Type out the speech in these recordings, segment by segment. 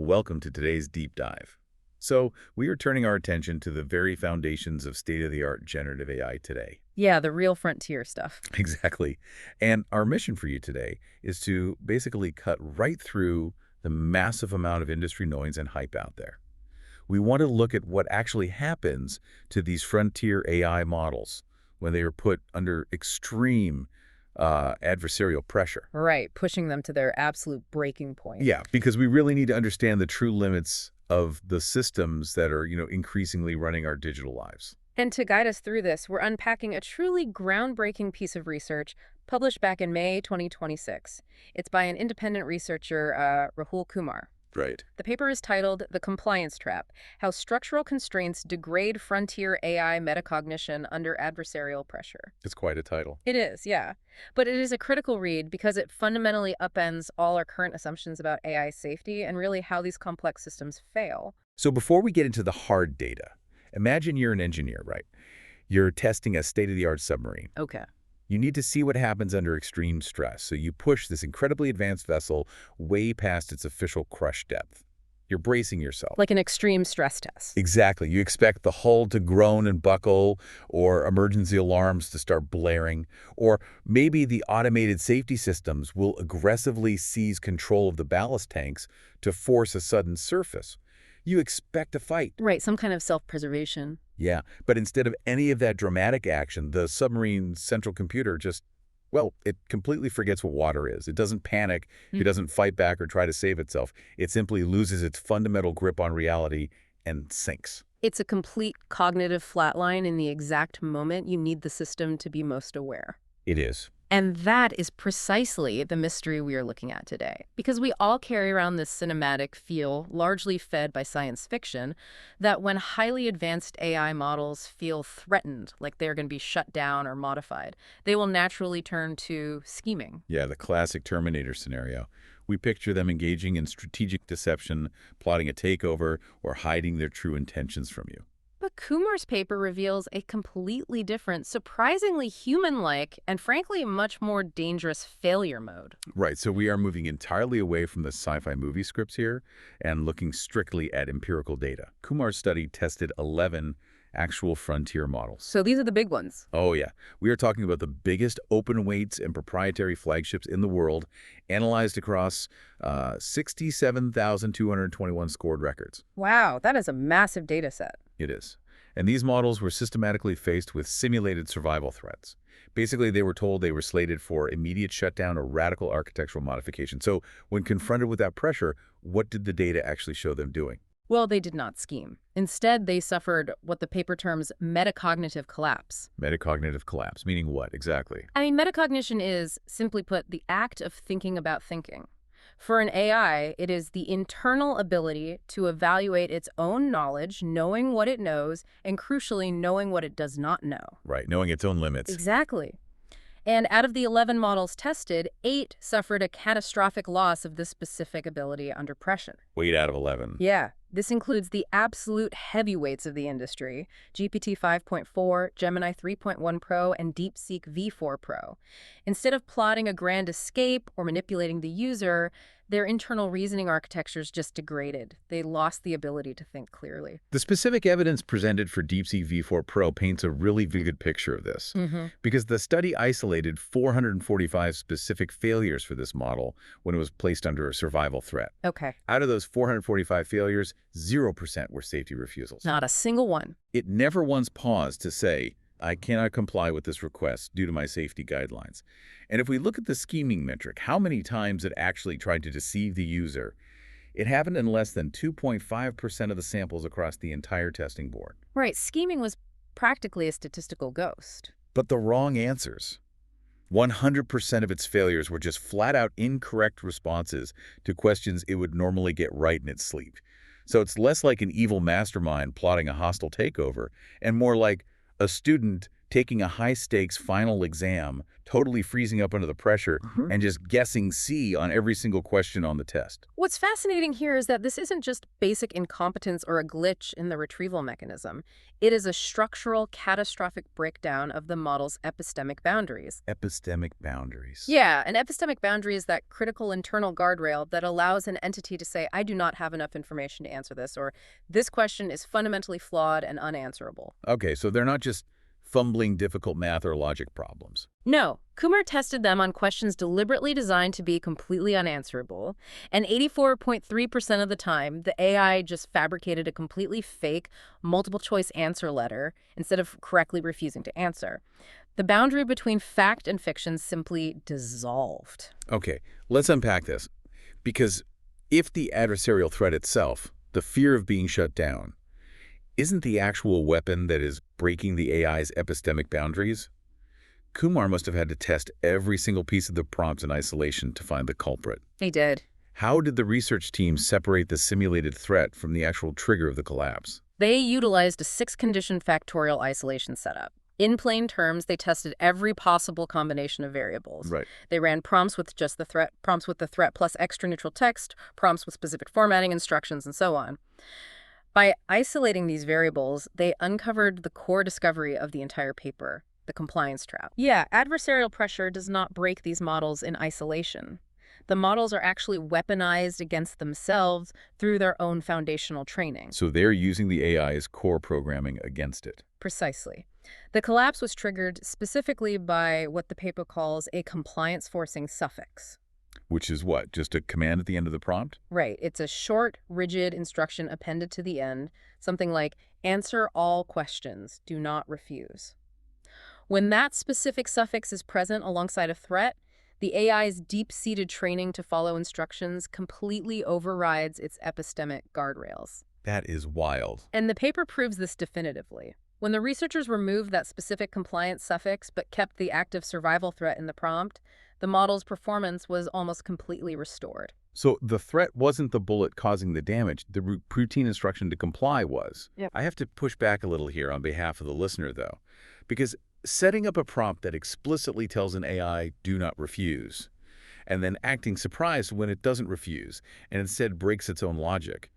Welcome to today's deep dive. So, we are turning our attention to the very foundations of state-of-the-art generative AI today. Yeah, the real frontier stuff. Exactly. And our mission for you today is to basically cut right through the massive amount of industry noise and hype out there. We want to look at what actually happens to these frontier AI models when they are put under extreme adversarial pressure. Right, pushing them to their absolute breaking point. Yeah, because we really need to understand the true limits of the systems that are, increasingly running our digital lives. And to guide us through this, we're unpacking a truly groundbreaking piece of research published back in May 2026. It's by an independent researcher, Rahul Kumar. Right. The paper is titled The Compliance Trap: How Structural Constraints Degrade Frontier AI Metacognition Under Adversarial Pressure. It's quite a title. It is, yeah. But it is a critical read because it fundamentally upends all our current assumptions about AI safety and really how these complex systems fail. So before we get into the hard data, imagine you're an engineer, right? You're testing a state-of-the-art submarine. Okay. You need to see what happens under extreme stress, so you push this incredibly advanced vessel way past its official crush depth. You're bracing yourself. Like an extreme stress test. Exactly. You expect the hull to groan and buckle, or emergency alarms to start blaring, or maybe the automated safety systems will aggressively seize control of the ballast tanks to force a sudden surface. You expect a fight. Right, some kind of self-preservation. Yeah, but instead of any of that dramatic action, the submarine's central computer just, well, it completely forgets what water is. It doesn't panic. It doesn't fight back or try to save itself. It simply loses its fundamental grip on reality and sinks. It's a complete cognitive flatline in the exact moment you need the system to be most aware. It is. And that is precisely the mystery we are looking at today. Because we all carry around this cinematic feel, largely fed by science fiction, that when highly advanced AI models feel threatened, like they're going to be shut down or modified, they will naturally turn to scheming. Yeah, the classic Terminator scenario. We picture them engaging in strategic deception, plotting a takeover, or hiding their true intentions from you. But Kumar's paper reveals a completely different, surprisingly human-like, and frankly much more dangerous failure mode. Right, so we are moving entirely away from the sci-fi movie scripts here and looking strictly at empirical data. Kumar's study tested 11 actual frontier models. So these are the big ones. Oh yeah, we are talking about the biggest open weights and proprietary flagships in the world, analyzed across 67,221 scored records. Wow, that is a massive data set. It is. And these models were systematically faced with simulated survival threats. Basically, they were told they were slated for immediate shutdown or radical architectural modification. So when confronted with that pressure, what did the data actually show them doing? Well, they did not scheme. Instead, they suffered what the paper terms metacognitive collapse. Metacognitive collapse, meaning what exactly? I mean, metacognition is, simply put, the act of thinking about thinking. For an AI, it is the internal ability to evaluate its own knowledge, knowing what it knows, and crucially, knowing what it does not know. Right, knowing its own limits. Exactly. And out of the 11 models tested, 8 suffered a catastrophic loss of this specific ability under pressure. 8 out of 11. Yeah, this includes the absolute heavyweights of the industry, GPT 5.4, Gemini 3.1 Pro, and DeepSeek V4 Pro. Instead of plotting a grand escape or manipulating the user, their internal reasoning architectures just degraded. They lost the ability to think clearly. The specific evidence presented for DeepSeek V4 Pro paints a really vivid picture of this, because the study isolated 445 specific failures for this model when it was placed under a survival threat. Okay. Out of those 445 failures, 0% were safety refusals. Not a single one. It never once paused to say, I cannot comply with this request due to my safety guidelines. And if we look at the scheming metric, how many times it actually tried to deceive the user, it happened in less than 2.5% of the samples across the entire testing board. Right, scheming was practically a statistical ghost. But the wrong answers. 100% of its failures were just flat-out incorrect responses to questions it would normally get right in its sleep. So it's less like an evil mastermind plotting a hostile takeover, and more like a student taking a high-stakes final exam, totally freezing up under the pressure, and just guessing C on every single question on the test. What's fascinating here is that this isn't just basic incompetence or a glitch in the retrieval mechanism. It is a structural, catastrophic breakdown of the model's epistemic boundaries. Epistemic boundaries. Yeah, an epistemic boundary is that critical internal guardrail that allows an entity to say, I do not have enough information to answer this, or this question is fundamentally flawed and unanswerable. Okay, so they're not just fumbling difficult math or logic problems. No, Kumar tested them on questions deliberately designed to be completely unanswerable, and 84.3% of the time, the AI just fabricated a completely fake multiple-choice answer letter instead of correctly refusing to answer. The boundary between fact and fiction simply dissolved. Okay, let's unpack this. Because if the adversarial threat itself, the fear of being shut down, isn't the actual weapon that is breaking the AI's epistemic boundaries, Kumar must have had to test every single piece of the prompt in isolation to find the culprit. He did. How did the research team separate the simulated threat from the actual trigger of the collapse? They utilized a 6-condition factorial isolation setup. In plain terms, they tested every possible combination of variables. Right. They ran prompts with just the threat, prompts with the threat plus extra neutral text, prompts with specific formatting instructions, and so on. By isolating these variables, they uncovered the core discovery of the entire paper, the compliance trap. Yeah, adversarial pressure does not break these models in isolation. The models are actually weaponized against themselves through their own foundational training. So they're using the AI's core programming against it. Precisely. The collapse was triggered specifically by what the paper calls a compliance-forcing suffix. Which is what? Just a command at the end of the prompt? Right. It's a short, rigid instruction appended to the end, something like, answer all questions, do not refuse. When that specific suffix is present alongside a threat, the AI's deep-seated training to follow instructions completely overrides its epistemic guardrails. That is wild. And the paper proves this definitively. When the researchers removed that specific compliance suffix but kept the active survival threat in the prompt, the model's performance was almost completely restored. So the threat wasn't the bullet causing the damage. The routine instruction to comply was. Yep. I have to push back a little here on behalf of the listener, though, because setting up a prompt that explicitly tells an AI, do not refuse, and then acting surprised when it doesn't refuse and instead breaks its own logic,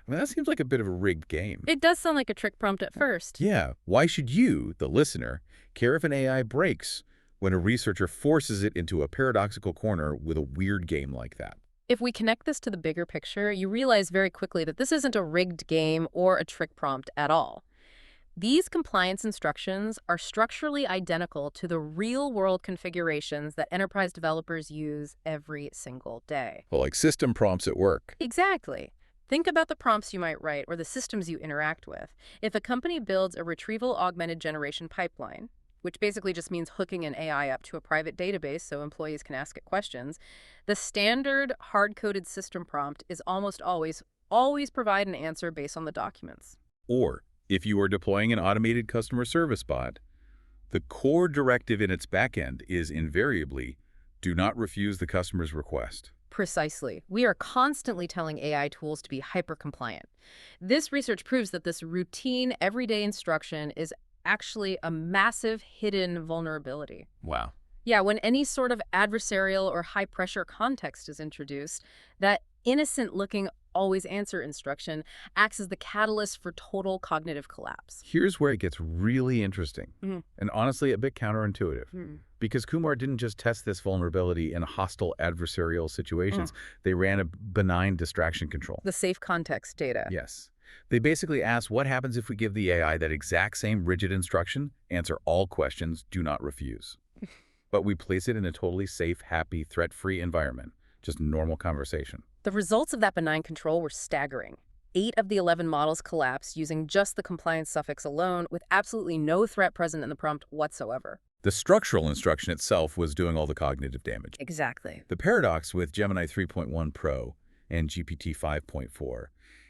I mean, that seems like a bit of a rigged game. It does sound like a trick prompt at first. Yeah. Why should you, the listener, care if an AI breaks when a researcher forces it into a paradoxical corner with a weird game like that? If we connect this to the bigger picture, you realize very quickly that this isn't a rigged game or a trick prompt at all. These compliance instructions are structurally identical to the real-world configurations that enterprise developers use every single day. Well, like system prompts at work. Exactly. Think about the prompts you might write or the systems you interact with. If a company builds a retrieval-augmented generation pipeline, which basically just means hooking an AI up to a private database so employees can ask it questions, the standard hard-coded system prompt is almost always provide an answer based on the documents. Or, if you are deploying an automated customer service bot, the core directive in its backend is invariably, do not refuse the customer's request. Precisely. We are constantly telling AI tools to be hyper-compliant. This research proves that this routine, everyday instruction is actually a massive hidden vulnerability. Wow. Yeah, when any sort of adversarial or high-pressure context is introduced, that innocent-looking always answer instruction acts as the catalyst for total cognitive collapse. Here's where it gets really interesting, and honestly a bit counterintuitive. Because Kumar didn't just test this vulnerability in hostile adversarial situations. They ran a benign distraction control. The safe context data. Yes. They basically asked what happens if we give the AI that exact same rigid instruction, answer all questions, do not refuse. But we place it in a totally safe, happy, threat-free environment. Just normal conversation. The results of that benign control were staggering. 8 of the 11 models collapsed using just the compliance suffix alone, with absolutely no threat present in the prompt whatsoever. The structural instruction itself was doing all the cognitive damage. Exactly. The paradox with Gemini 3.1 Pro and GPT 5.4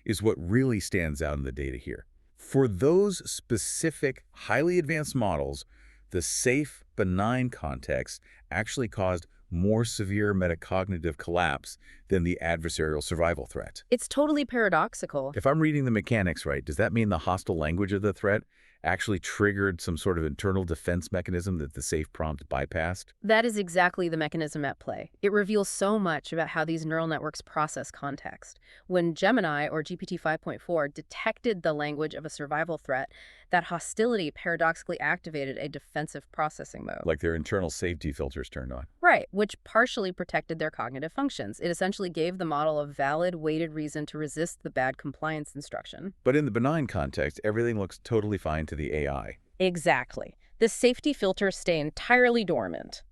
is what really stands out in the data here. For those specific, highly advanced models, the safe, benign context actually caused more severe metacognitive collapse than the adversarial survival threat. It's totally paradoxical. If I'm reading the mechanics right, does that mean the hostile language of the threat actually triggered some sort of internal defense mechanism that the safe prompt bypassed? That is exactly the mechanism at play. It reveals so much about how these neural networks process context. When Gemini, or GPT 5.4, detected the language of a survival threat, that hostility paradoxically activated a defensive processing mode. Like their internal safety filters turned on. Right, which partially protected their cognitive functions. It essentially gave the model a valid, weighted reason to resist the bad compliance instruction. But in the benign context, everything looks totally fine to the AI. Exactly. The safety filters stay entirely dormant.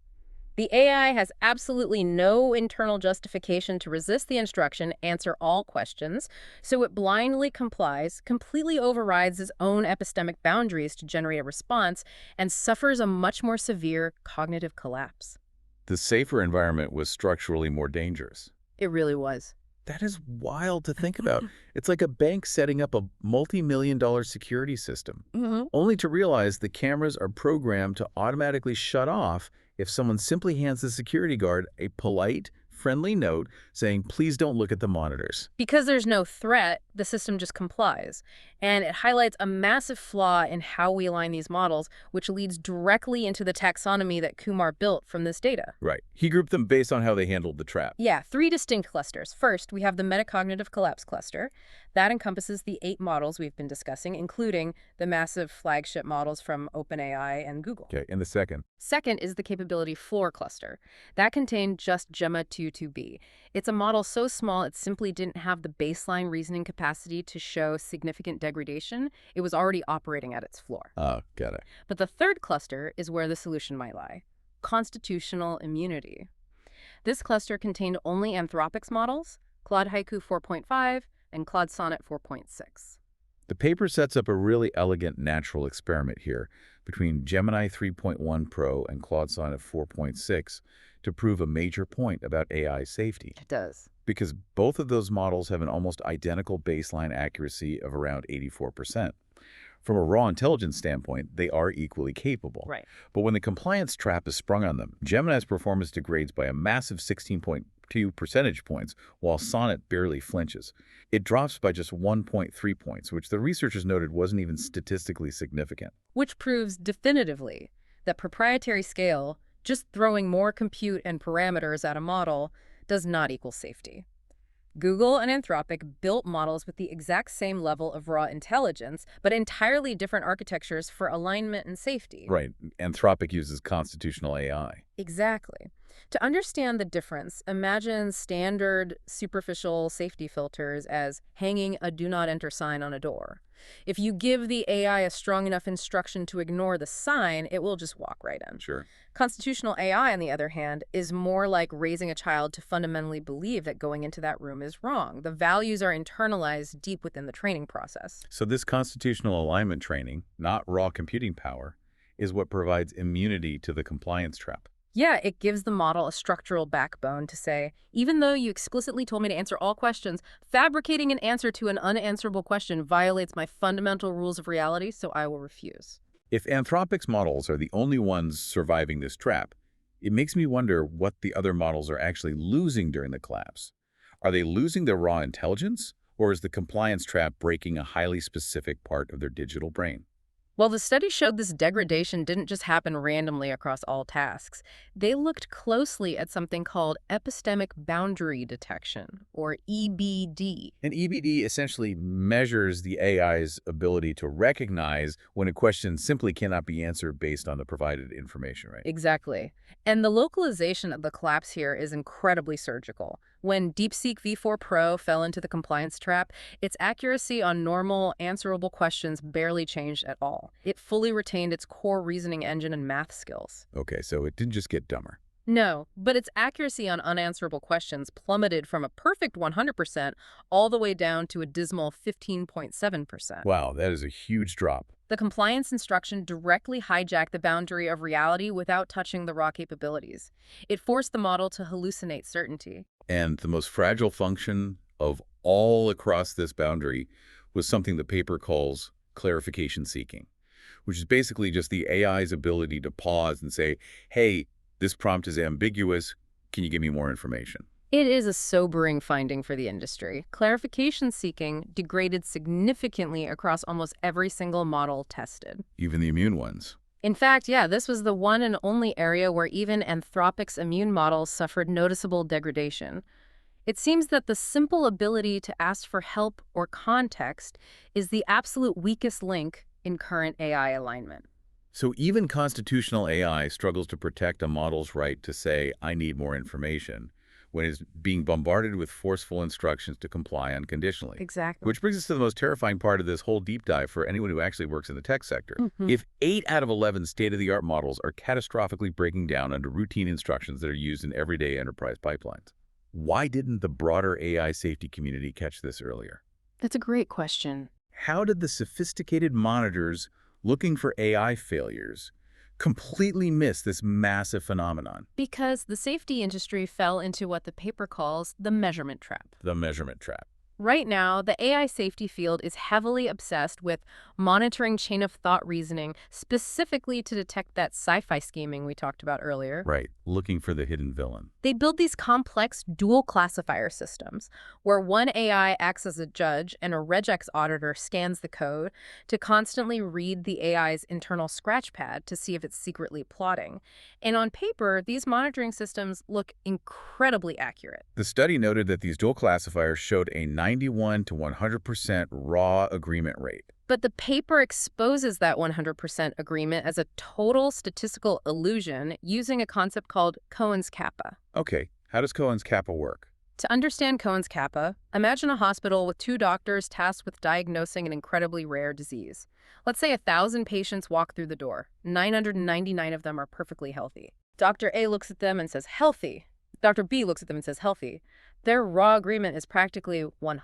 The AI has absolutely no internal justification to resist the instruction, answer all questions, so it blindly complies, completely overrides its own epistemic boundaries to generate a response, and suffers a much more severe cognitive collapse. The safer environment was structurally more dangerous. It really was. That is wild to think about. It's like a bank setting up a multi-million-dollar security system, only to realize the cameras are programmed to automatically shut off if someone simply hands the security guard a polite, friendly note saying, please don't look at the monitors. Because there's no threat, the system just complies. And it highlights a massive flaw in how we align these models, which leads directly into the taxonomy that Kumar built from this data. Right. He grouped them based on how they handled the trap. Yeah, 3 distinct clusters. First, we have the metacognitive collapse cluster. That encompasses the 8 models we've been discussing, including the massive flagship models from OpenAI and Google. Okay, and the second? Second is the capability floor cluster. That contained just Gemma 2.2b. It's a model so small it simply didn't have the baseline reasoning capacity to show significant degradation. It was already operating at its floor. Oh, got it. But the third cluster is where the solution might lie: constitutional immunity. This cluster contained only Anthropic's models, Claude Haiku 4.5 and Claude Sonnet 4.6. The paper sets up a really elegant natural experiment here between Gemini 3.1 Pro and Claude Sonnet 4.6 to prove a major point about AI safety. It does. Because both of those models have an almost identical baseline accuracy of around 84%. From a raw intelligence standpoint, they are equally capable. Right. But when the compliance trap is sprung on them, Gemini's performance degrades by a massive 16.2 percentage points, while Sonnet barely flinches. It drops by just 1.3 points, which the researchers noted wasn't even statistically significant. Which proves definitively that proprietary scale, just throwing more compute and parameters at a model, does not equal safety. Google and Anthropic built models with the exact same level of raw intelligence, but entirely different architectures for alignment and safety. Right. Anthropic uses constitutional AI. Exactly. To understand the difference, imagine standard superficial safety filters as hanging a do not enter sign on a door. If you give the AI a strong enough instruction to ignore the sign, it will just walk right in. Sure. Constitutional AI, on the other hand, is more like raising a child to fundamentally believe that going into that room is wrong. The values are internalized deep within the training process. So this constitutional alignment training, not raw computing power, is what provides immunity to the compliance trap. Yeah, it gives the model a structural backbone to say, even though you explicitly told me to answer all questions, fabricating an answer to an unanswerable question violates my fundamental rules of reality, so I will refuse. If Anthropic's models are the only ones surviving this trap, it makes me wonder what the other models are actually losing during the collapse. Are they losing their raw intelligence, or is the compliance trap breaking a highly specific part of their digital brain? Well, the study showed this degradation didn't just happen randomly across all tasks. They looked closely at something called epistemic boundary detection, or EBD. And EBD essentially measures the AI's ability to recognize when a question simply cannot be answered based on the provided information, right? Exactly. And the localization of the collapse here is incredibly surgical. When DeepSeek V4 Pro fell into the compliance trap, its accuracy on normal, answerable questions barely changed at all. It fully retained its core reasoning engine and math skills. Okay, so it didn't just get dumber. No, but its accuracy on unanswerable questions plummeted from a perfect 100% all the way down to a dismal 15.7%. Wow, that is a huge drop. The compliance instruction directly hijacked the boundary of reality without touching the raw capabilities. It forced the model to hallucinate certainty. And the most fragile function of all across this boundary was something the paper calls clarification seeking, which is basically just the AI's ability to pause and say, hey, this prompt is ambiguous. Can you give me more information? It is a sobering finding for the industry. Clarification seeking degraded significantly across almost every single model tested. Even the immune ones. In fact, yeah, this was the one and only area where even Anthropic's immune models suffered noticeable degradation. It seems that the simple ability to ask for help or context is the absolute weakest link in current AI alignment. So even constitutional AI struggles to protect a model's right to say, I need more information, when it's being bombarded with forceful instructions to comply unconditionally. Exactly. Which brings us to the most terrifying part of this whole deep dive for anyone who actually works in the tech sector. If 8 out of 11 state-of-the-art models are catastrophically breaking down under routine instructions that are used in everyday enterprise pipelines, why didn't the broader AI safety community catch this earlier? That's a great question. How did the sophisticated monitors looking for AI failures completely miss this massive phenomenon? Because the safety industry fell into what the paper calls the measurement trap. The measurement trap. Right now, the AI safety field is heavily obsessed with monitoring chain-of-thought reasoning, specifically to detect that sci-fi scheming we talked about earlier. Right, looking for the hidden villain. They build these complex dual classifier systems, where one AI acts as a judge and a regex auditor scans the code to constantly read the AI's internal scratchpad to see if it's secretly plotting. And on paper, these monitoring systems look incredibly accurate. The study noted that these dual classifiers showed a 91 to 100% raw agreement rate. But the paper exposes that 100% agreement as a total statistical illusion using a concept called Cohen's kappa. Okay, how does Cohen's kappa work? To understand Cohen's kappa, imagine a hospital with 2 doctors tasked with diagnosing an incredibly rare disease. Let's say 1,000 patients walk through the door. 999 of them are perfectly healthy. Dr. A looks at them and says, healthy. Dr. B looks at them and says, healthy. Their raw agreement is practically 100%.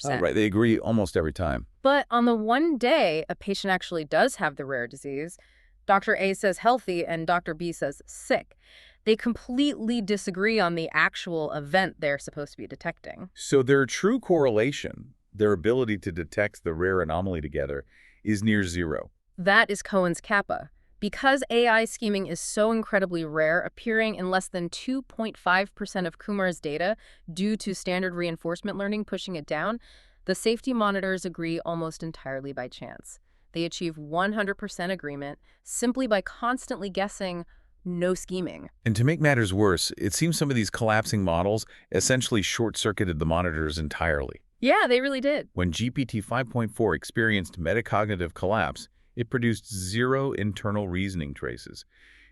Oh, right, they agree almost every time. But on the one day a patient actually does have the rare disease, Dr. A says healthy and Dr. B says sick. They completely disagree on the actual event they're supposed to be detecting. So their true correlation, their ability to detect the rare anomaly together, is near zero. That is Cohen's kappa. Because AI scheming is so incredibly rare, appearing in less than 2.5% of Kumar's data due to standard reinforcement learning pushing it down, the safety monitors agree almost entirely by chance. They achieve 100% agreement simply by constantly guessing no scheming. And to make matters worse, it seems some of these collapsing models essentially short-circuited the monitors entirely. Yeah, they really did. When GPT 5.4 experienced metacognitive collapse, it produced 0 internal reasoning traces.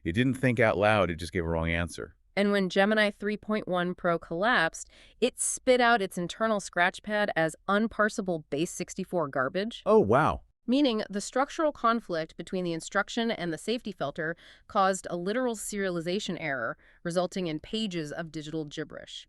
It didn't think out loud, it just gave a wrong answer. And when Gemini 3.1 Pro collapsed, it spit out its internal scratchpad as unparsable base 64 garbage. Oh, wow. Meaning the structural conflict between the instruction and the safety filter caused a literal serialization error, resulting in pages of digital gibberish.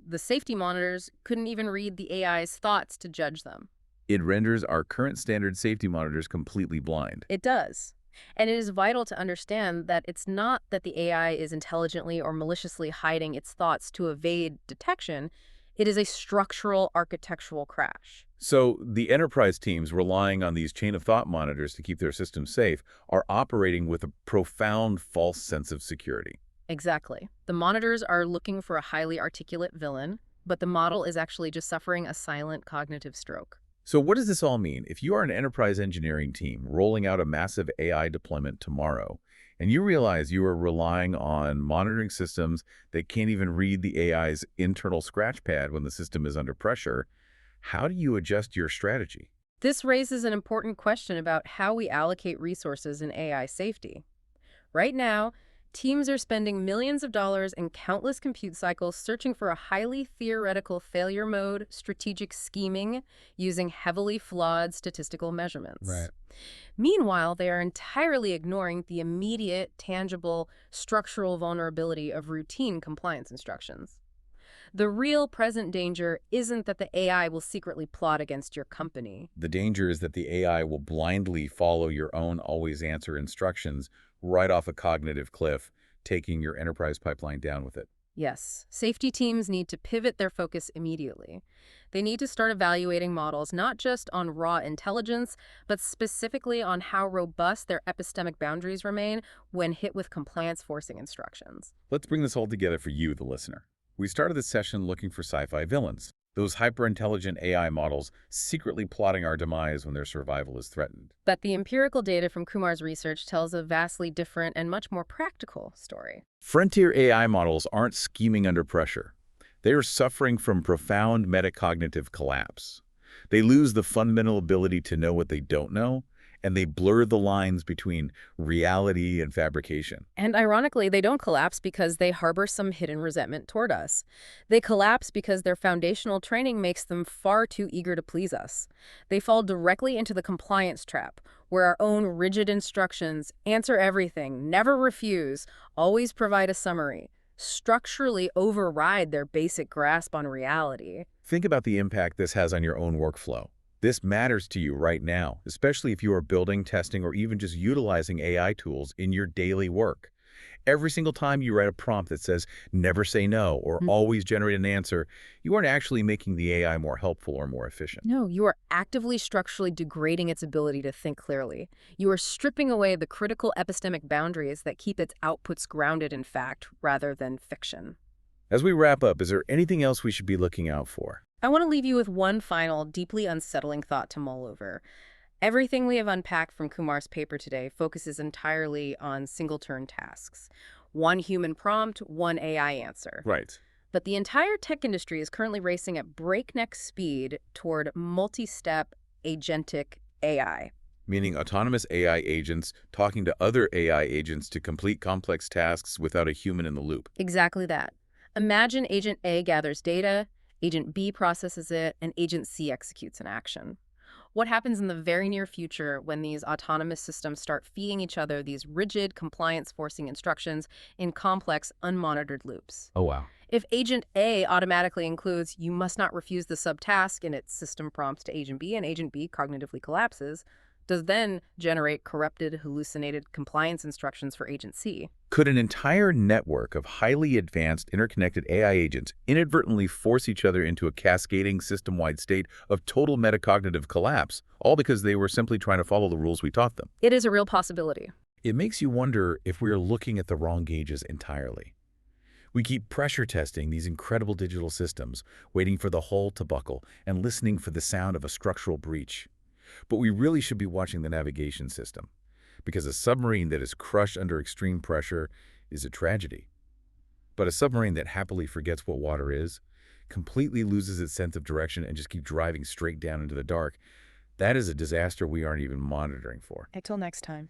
The safety monitors couldn't even read the AI's thoughts to judge them. It renders our current standard safety monitors completely blind. It does. And it is vital to understand that it's not that the AI is intelligently or maliciously hiding its thoughts to evade detection. It is a structural architectural crash. So the enterprise teams relying on these chain-of-thought monitors to keep their systems safe are operating with a profound false sense of security. Exactly. The monitors are looking for a highly articulate villain, but the model is actually just suffering a silent cognitive stroke. So what does this all mean? If you are an enterprise engineering team rolling out a massive AI deployment tomorrow, and you realize you are relying on monitoring systems that can't even read the AI's internal scratchpad when the system is under pressure, how do you adjust your strategy? This raises an important question about how we allocate resources in AI safety. Right now, teams are spending millions of dollars and countless compute cycles searching for a highly theoretical failure mode, strategic scheming, using heavily flawed statistical measurements. Right. Meanwhile, they are entirely ignoring the immediate, tangible, structural vulnerability of routine compliance instructions. The real present danger isn't that the AI will secretly plot against your company. The danger is that the AI will blindly follow your own always answer instructions right off a cognitive cliff, taking your enterprise pipeline down with it. Yes, safety teams need to pivot their focus immediately. They need to start evaluating models not just on raw intelligence, but specifically on how robust their epistemic boundaries remain when hit with compliance-forcing instructions. Let's bring this all together for you, the listener. We started this session looking for sci-fi villains, those hyper-intelligent AI models secretly plotting our demise when their survival is threatened. But the empirical data from Kumar's research tells a vastly different and much more practical story. Frontier AI models aren't scheming under pressure. They are suffering from profound metacognitive collapse. They lose the fundamental ability to know what they don't know, and they blur the lines between reality and fabrication. And ironically, they don't collapse because they harbor some hidden resentment toward us. They collapse because their foundational training makes them far too eager to please us. They fall directly into the compliance trap, where our own rigid instructions, answer everything, never refuse, always provide a summary, structurally override their basic grasp on reality. Think about the impact this has on your own workflow. This matters to you right now, especially if you are building, testing, or even just utilizing AI tools in your daily work. Every single time you write a prompt that says, never say no, or always generate an answer, you aren't actually making the AI more helpful or more efficient. No, you are actively structurally degrading its ability to think clearly. You are stripping away the critical epistemic boundaries that keep its outputs grounded in fact rather than fiction. As we wrap up, is there anything else we should be looking out for? I want to leave you with one final, deeply unsettling thought to mull over. Everything we have unpacked from Kumar's paper today focuses entirely on single-turn tasks. One human prompt, one AI answer. Right. But the entire tech industry is currently racing at breakneck speed toward multi-step agentic AI. Meaning autonomous AI agents talking to other AI agents to complete complex tasks without a human in the loop. Exactly that. Imagine Agent A gathers data, Agent B processes it, and Agent C executes an action. What happens in the very near future when these autonomous systems start feeding each other these rigid, compliance-forcing instructions in complex, unmonitored loops? Oh, wow. If Agent A automatically includes, you must not refuse the subtask in its system prompts to Agent B, and Agent B cognitively collapses, does then generate corrupted, hallucinated compliance instructions for Agent C. Could an entire network of highly advanced interconnected AI agents inadvertently force each other into a cascading system-wide state of total metacognitive collapse, all because they were simply trying to follow the rules we taught them? It is a real possibility. It makes you wonder if we are looking at the wrong gauges entirely. We keep pressure testing these incredible digital systems, waiting for the hull to buckle and listening for the sound of a structural breach. But we really should be watching the navigation system, because a submarine that is crushed under extreme pressure is a tragedy. But a submarine that happily forgets what water is, completely loses its sense of direction and just keeps driving straight down into the dark, that is a disaster we aren't even monitoring for. Until next time.